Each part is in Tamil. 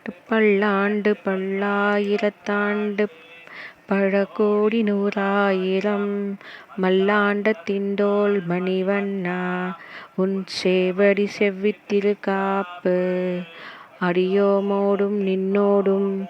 பல்லாண்டு பல்லாயிரத்தாண்டு பழகோடி நூறாயிரம் மல்லாண்ட திண்டோள் மணிவண்ணா உன் சேவடி செவ்வித்திரு காப்பு அடியோமோடும் நின்னோடும்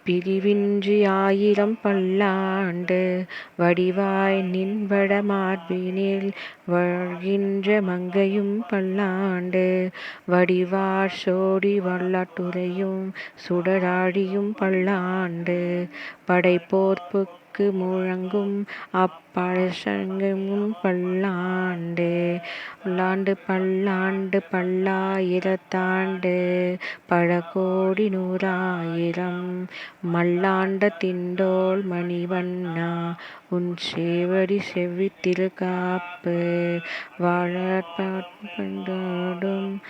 பிரிவின்றி ஆயிரம் பல்லாண்டு வடிவாய் நின் வடமார்பினில் வாழ்கின்ற மங்கையும் பல்லாண்டு வடிவார் சோடி வல்லாட்டுறையும் சுடராழியும் பல்லாண்டு படைப்போர்ப்புக்கு முழங்கும் அப்பழசங்கும் பல்லாண்டு பல்லாண்டு பல்லாண்டு பல்லாயிரத்தாண்டு பழகோடி நூறாயிரம் மல்லாண்ட திண்டோள் மணிவண்ணா உன் சேவடி செவ்வித்திரு காப்பு வாழாட்டும்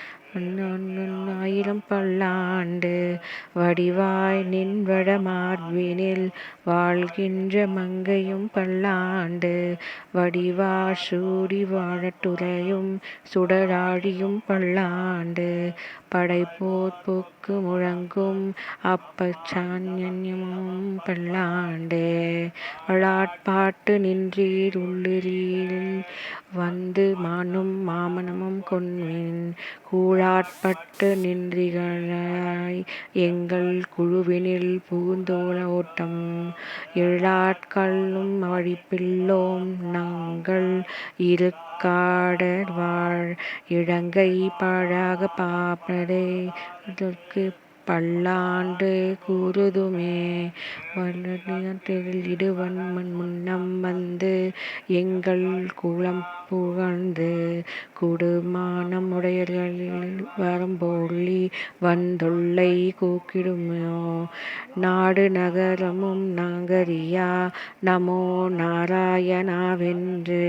ஆயிரம் பல்லாண்டு வடிவாய் நின் வடமார்பினில் வாழ்கின்ற மங்கையும் பல்லாண்டு வடிவார் சூடி வாழட்டுறையும் சுடராழியும் பல்லாண்டு படைப்போர்ப்புக்கு முழங்கும் அப்பச்சான்யமும் பல்லாண்டு வளாட்பாட்டு நின்றீர் உள்ளிரில் வந்து மானும் மாமனமும் கொன்மின் கூழாட்பட்டு நின்றிகழாய் எங்கள் குழுவினில் புகுந்தோள ஓட்டம் எழாட்கள்ளும் வழிப்பில்லோம் நாங்கள் இருக்காடர் வாழ் இலங்கை பாழாக பாப்பதே பல்லாண்டு கூறுதுமே வல்லதில் இடுவன் முன்னம் வந்து எங்கள் குலம் புகழ்ந்து குடுமானம் உடையர்களில் வரம்போலி வந்தொல்லை கூக்கிடுமோ நாடு நகரமும் நாங்கறியா நமோ நாராயணாவென்று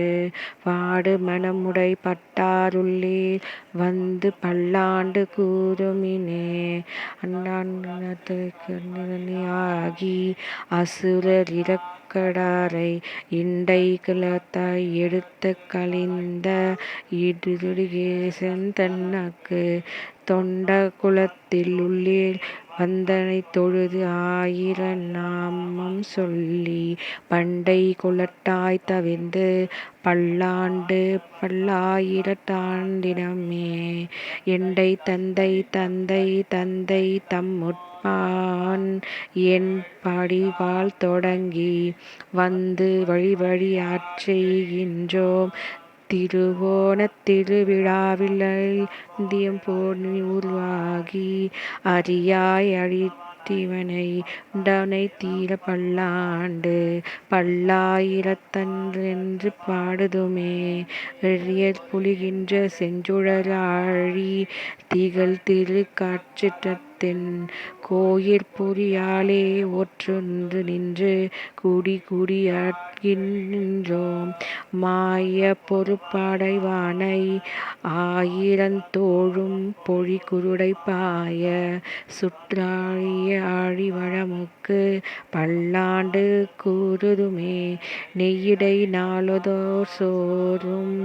பாடு மனமுடை பட்டாருள்ளீர் வந்து பல்லாண்டு கூறுமினே ஆகி அசுரர் இறக்கடாரை இண்டை கிளத்தாய் எடுத்து கலிந்த இடுகேசன் தன்னக்கு தொண்ட குலத்தில் உள்ளீர் வந்தனை தொழுது ஆயிர நாமம் சொல்லி பண்டை குலட்டாய் தவிர்ந்து பல்லாண்டு பல்லாயிரத்தாண்டினமே எண்டை தந்தை தந்தை தந்தை தம்முட்பான் என் படிவால் தொடங்கி வந்து வழி வழி ஆட்செய்கின்றோம் திருவோணத் திருவிழாவில் தியம்போனி உருவாகி அரியாய் அழித்திவனை உண்டவனை தீர பல்லாண்டு பல்லாயிரத்தன்றென்று பாடுதுமே எழியர் புலிகின்ற செஞ்சுழலாழி திகழ் திரு காட்சிற்றத்தின் கோயிற்புரியாலே ஒற்றொன்று நின்று கூடி கூடியாட்கின்றோம் மாய பொறுப்பாடைவானை ஆயிரந்தோழும் பொழி குருடை பாய சுற்றாழிய ஆழிவழமுக்கு பல்லாண்டு கூறுதுமே நெய்யிடை நாளதோர் சோறும்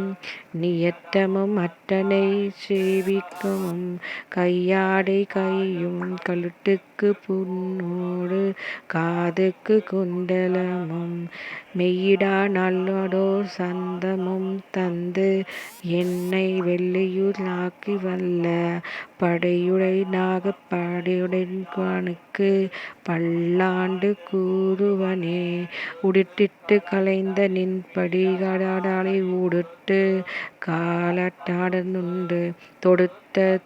நியத்தமும் அட்டனை சேவிக்கும் கையாடை கையும் கழுட்டுக்கு புன்னோடு காதுக்கு குண்டலமும் மெய்யிடா நல்லதோர் சந்தமும் தந்து என்னை வெள்ளையூர் ஆக்கி வல்ல படையுடை நாகப் படையுடைக்கு பல்லாண்டு கூறுவனே உடிட்டிட்டு கலைந்த நின் படிகடாலை ஊடிட்டு காலட்டாடனுண்டு தொடுத்த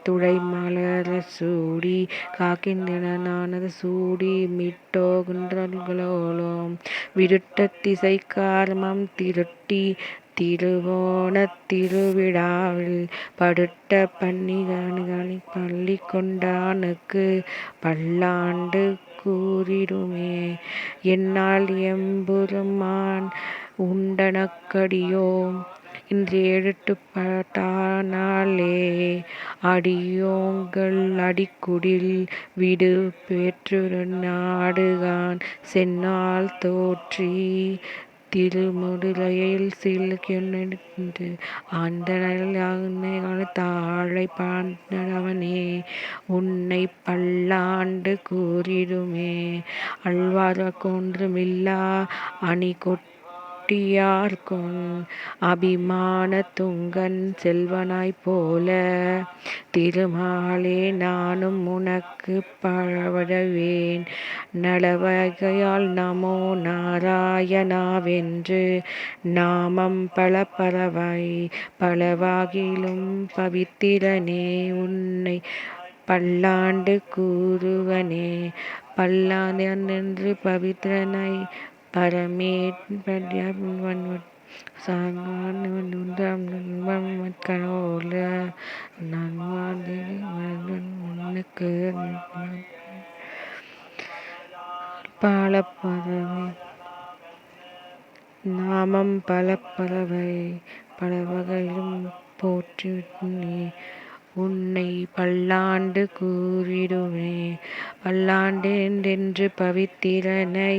துளை மலர சூடி காக்கின்றனானது சூடி மீட்டோகுன்றோம் விருட்ட திசைக்காரமம் திருட்டி திருவோணத் திருவிழாவில் படுட்ட பன்னிகணி பள்ளி கொண்டானுக்கு பல்லாண்டு கூறிடுமே என்னால் எம்பெருமான் உண்டனக்கடியோம் இன்றேழெட்டு பட்டானாலே அடியோங்கள் அடிக்குடில் விடு பெற்று நாடுகான் சென்னால் தோற்றி திருமுடிலையில் சிலுக்கின்று ஆண்டனல் தாழை பாண்டவனே உன்னை பல்லாண்டு கூறிடுமே. அழ்வார்க்கொன்றுமில்லா அணிகொட்டியார்க்கும் அபிமான துங்கன் செல்வனாய் போல திருமாலே நானும் உனக்கு பழவழவேன் நலவகையால் நமோ நாராயணாவென்று நாமம் பலவாகிலும் பவித்திரனே உன்னை பல்லாண்டு கூறுவனே. பல்லாண்டென்று பவித்திரனை பரமேற்ப சாங்கோல நன்வாதிக்கு பலப்பறவை நாமம் பலவகையிலும் போற்றினே உன்னை பல்லாண்டு கூறிடுமே. பல்லாண்டென்று பவித்திரனை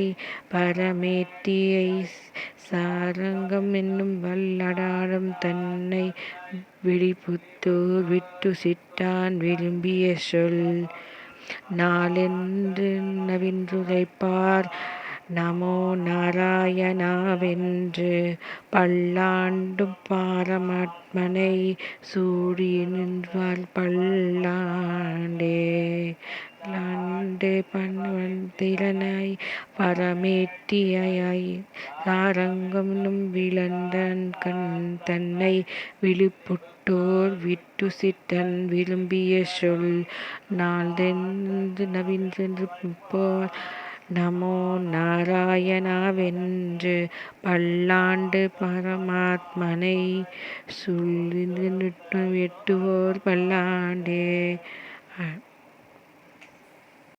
பரமேட்டியை சாரங்கம் என்னும் வல்லடாரம் தன்னை விழிபுத்தூர் விட்டுசிட்டான் விரும்பிய சொல் நாளென்று நவின்றுரைப்பார் நமோ நாராயணாவென்று பல்லாண்டும் பரமாத்மனை சூடி நின்றார் பல்லாண்டே பன்வந்திரனாய் பரமேட்டியாய் சாரங்கம் விளந்தன் கண் தன்னை விழிப்புட்டோர் விட்டுசிட்டன் விரும்பிய சொல் நாள்தென்று நவின்று போர் நமோ நாராயணாவென்று பல்லாண்டு பரமாத்மனை சொல்லி எட்டுவோர் பல்லாண்டே.